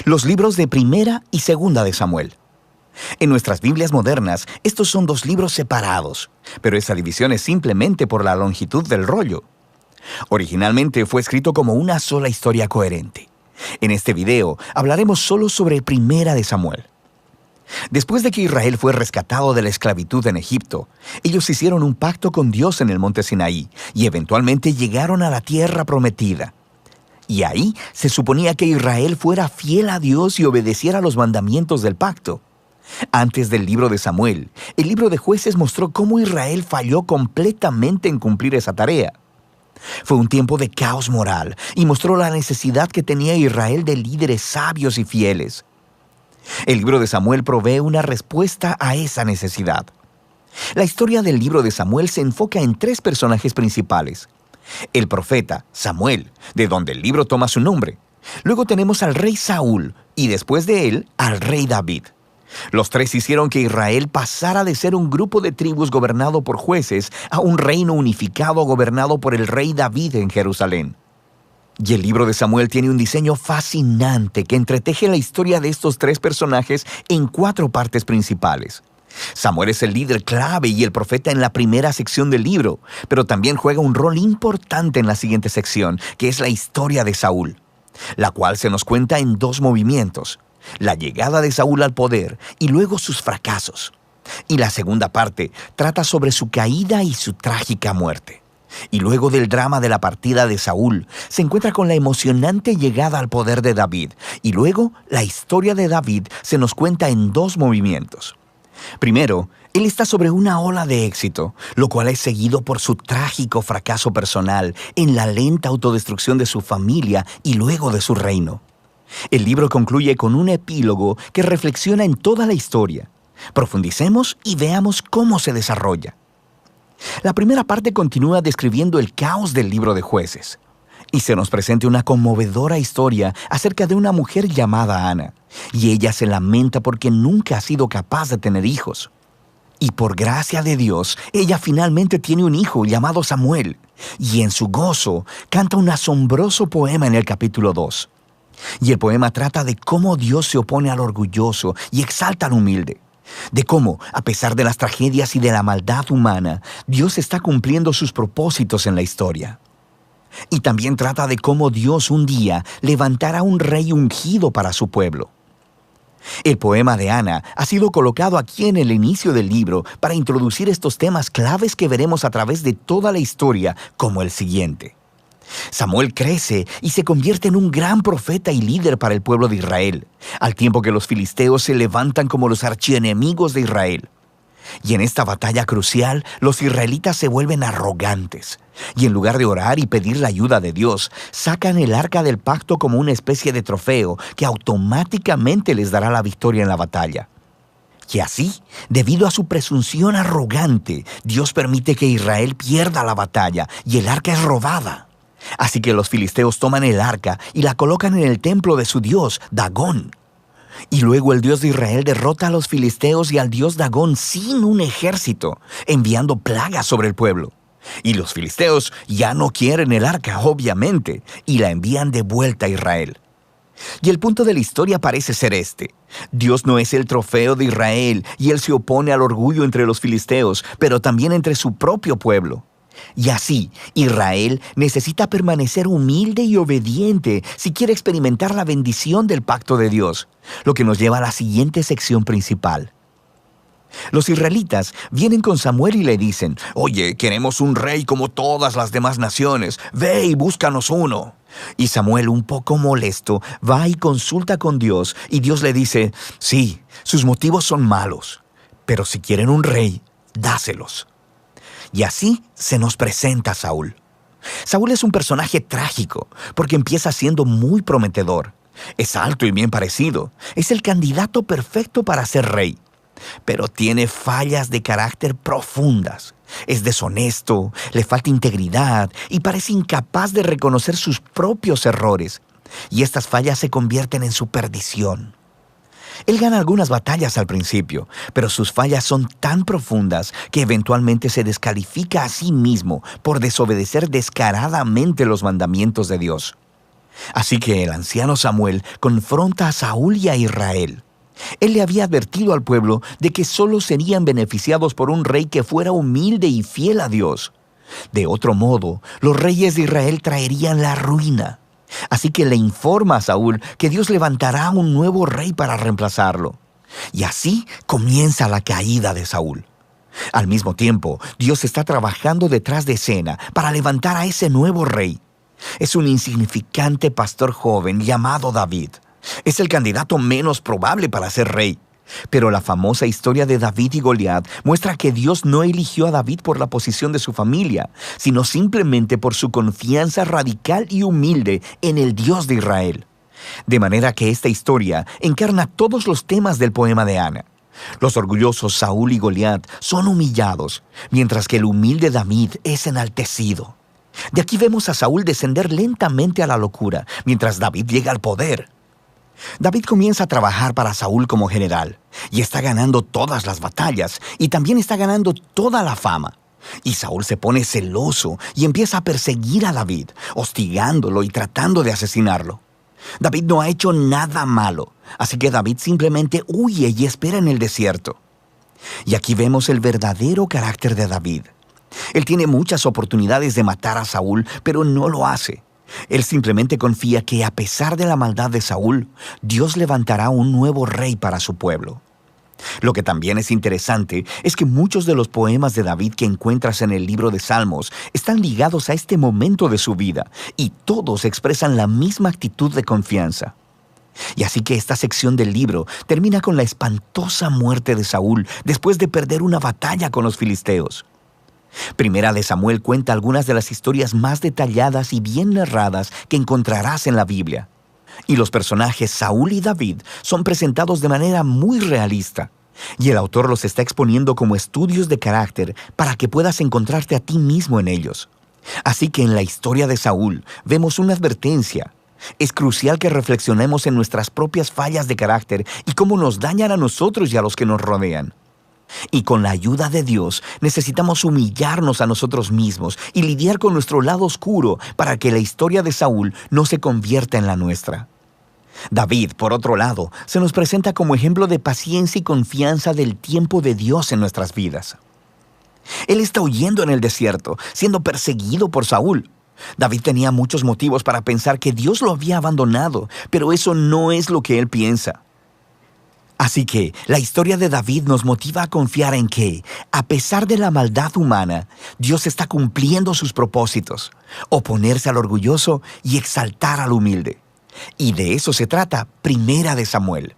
Los libros de Primera y Segunda de Samuel. En nuestras Biblias modernas, estos son dos libros separados, pero esa división es simplemente por la longitud del rollo. Originalmente fue escrito como una sola historia coherente. En este video hablaremos solo sobre Primera de Samuel. Después de que Israel fue rescatado de la esclavitud en Egipto, ellos hicieron un pacto con Dios en el monte Sinaí y eventualmente llegaron a la tierra prometida. Y ahí se suponía que Israel fuera fiel a Dios y obedeciera los mandamientos del pacto. Antes del libro de Samuel, el libro de Jueces mostró cómo Israel falló completamente en cumplir esa tarea. Fue un tiempo de caos moral y mostró la necesidad que tenía Israel de líderes sabios y fieles. El libro de Samuel provee una respuesta a esa necesidad. La historia del libro de Samuel se enfoca en tres personajes principales. El profeta, Samuel, de donde el libro toma su nombre. Luego tenemos al rey Saúl y después de él, al rey David. Los tres hicieron que Israel pasara de ser un grupo de tribus gobernado por jueces a un reino unificado gobernado por el rey David en Jerusalén. Y el libro de Samuel tiene un diseño fascinante que entreteje la historia de estos tres personajes en 4 partes principales. Samuel es el líder clave y el profeta en la primera sección del libro, pero también juega un rol importante en la siguiente sección, que es la historia de Saúl, la cual se nos cuenta en 2 movimientos: la llegada de Saúl al poder y luego sus fracasos. Y la segunda parte trata sobre su caída y su trágica muerte. Y luego del drama de la partida de Saúl, se encuentra con la emocionante llegada al poder de David. Y luego, la historia de David se nos cuenta en 2 movimientos. Primero, él está sobre una ola de éxito, lo cual es seguido por su trágico fracaso personal en la lenta autodestrucción de su familia y luego de su reino. El libro concluye con un epílogo que reflexiona en toda la historia. Profundicemos y veamos cómo se desarrolla. La primera parte continúa describiendo el caos del libro de Jueces, y se nos presenta una conmovedora historia acerca de una mujer llamada Ana, y ella se lamenta porque nunca ha sido capaz de tener hijos. Y por gracia de Dios, ella finalmente tiene un hijo llamado Samuel, y en su gozo canta un asombroso poema en el capítulo 2. Y el poema trata de cómo Dios se opone al orgulloso y exalta al humilde. De cómo, a pesar de las tragedias y de la maldad humana, Dios está cumpliendo sus propósitos en la historia. Y también trata de cómo Dios un día levantará un rey ungido para su pueblo. El poema de Ana ha sido colocado aquí en el inicio del libro para introducir estos temas claves que veremos a través de toda la historia, como el siguiente. Samuel crece y se convierte en un gran profeta y líder para el pueblo de Israel, al tiempo que los filisteos se levantan como los archienemigos de Israel. Y en esta batalla crucial, los israelitas se vuelven arrogantes, y en lugar de orar y pedir la ayuda de Dios, sacan el arca del pacto como una especie de trofeo que automáticamente les dará la victoria en la batalla. Y así, debido a su presunción arrogante, Dios permite que Israel pierda la batalla y el arca es robada. Así que los filisteos toman el arca y la colocan en el templo de su dios, Dagón. Y luego el Dios de Israel derrota a los filisteos y al dios Dagón sin un ejército, enviando plagas sobre el pueblo. Y los filisteos ya no quieren el arca, obviamente, y la envían de vuelta a Israel. Y el punto de la historia parece ser este: Dios no es el trofeo de Israel y Él se opone al orgullo entre los filisteos, pero también entre su propio pueblo. Y así, Israel necesita permanecer humilde y obediente si quiere experimentar la bendición del pacto de Dios, lo que nos lleva a la siguiente sección principal. Los israelitas vienen con Samuel y le dicen: «Oye, queremos un rey como todas las demás naciones. Ve y búscanos uno». Y Samuel, un poco molesto, va y consulta con Dios, y Dios le dice: «Sí, sus motivos son malos, pero si quieren un rey, dáselos». Y así se nos presenta Saúl. Saúl es un personaje trágico porque empieza siendo muy prometedor. Es alto y bien parecido. Es el candidato perfecto para ser rey. Pero tiene fallas de carácter profundas. Es deshonesto, le falta integridad y parece incapaz de reconocer sus propios errores. Y estas fallas se convierten en su perdición. Él gana algunas batallas al principio, pero sus fallas son tan profundas que eventualmente se descalifica a sí mismo por desobedecer descaradamente los mandamientos de Dios. Así que el anciano Samuel confronta a Saúl y a Israel. Él le había advertido al pueblo de que solo serían beneficiados por un rey que fuera humilde y fiel a Dios. De otro modo, los reyes de Israel traerían la ruina. Así que le informa a Saúl que Dios levantará un nuevo rey para reemplazarlo. Y así comienza la caída de Saúl. Al mismo tiempo, Dios está trabajando detrás de escena para levantar a ese nuevo rey. Es un insignificante pastor joven llamado David. Es el candidato menos probable para ser rey. Pero la famosa historia de David y Goliat muestra que Dios no eligió a David por la posición de su familia, sino simplemente por su confianza radical y humilde en el Dios de Israel. De manera que esta historia encarna todos los temas del poema de Ana. Los orgullosos Saúl y Goliat son humillados, mientras que el humilde David es enaltecido. De aquí vemos a Saúl descender lentamente a la locura, mientras David llega al poder. David comienza a trabajar para Saúl como general, y está ganando todas las batallas, y también está ganando toda la fama. Y Saúl se pone celoso y empieza a perseguir a David, hostigándolo y tratando de asesinarlo. David no ha hecho nada malo, así que David simplemente huye y espera en el desierto. Y aquí vemos el verdadero carácter de David. Él tiene muchas oportunidades de matar a Saúl, pero no lo hace. Él simplemente confía que a pesar de la maldad de Saúl, Dios levantará un nuevo rey para su pueblo. Lo que también es interesante es que muchos de los poemas de David que encuentras en el libro de Salmos están ligados a este momento de su vida, y todos expresan la misma actitud de confianza. Y así que esta sección del libro termina con la espantosa muerte de Saúl después de perder una batalla con los filisteos. Primera de Samuel cuenta algunas de las historias más detalladas y bien narradas que encontrarás en la Biblia. Y los personajes Saúl y David son presentados de manera muy realista. Y el autor los está exponiendo como estudios de carácter para que puedas encontrarte a ti mismo en ellos. Así que en la historia de Saúl vemos una advertencia. Es crucial que reflexionemos en nuestras propias fallas de carácter y cómo nos dañan a nosotros y a los que nos rodean. Y con la ayuda de Dios necesitamos humillarnos a nosotros mismos y lidiar con nuestro lado oscuro para que la historia de Saúl no se convierta en la nuestra. David, por otro lado, se nos presenta como ejemplo de paciencia y confianza del tiempo de Dios en nuestras vidas. Él está huyendo en el desierto, siendo perseguido por Saúl. David tenía muchos motivos para pensar que Dios lo había abandonado, pero eso no es lo que él piensa. Así que la historia de David nos motiva a confiar en que, a pesar de la maldad humana, Dios está cumpliendo sus propósitos, oponerse al orgulloso y exaltar al humilde. Y de eso se trata Primera de Samuel.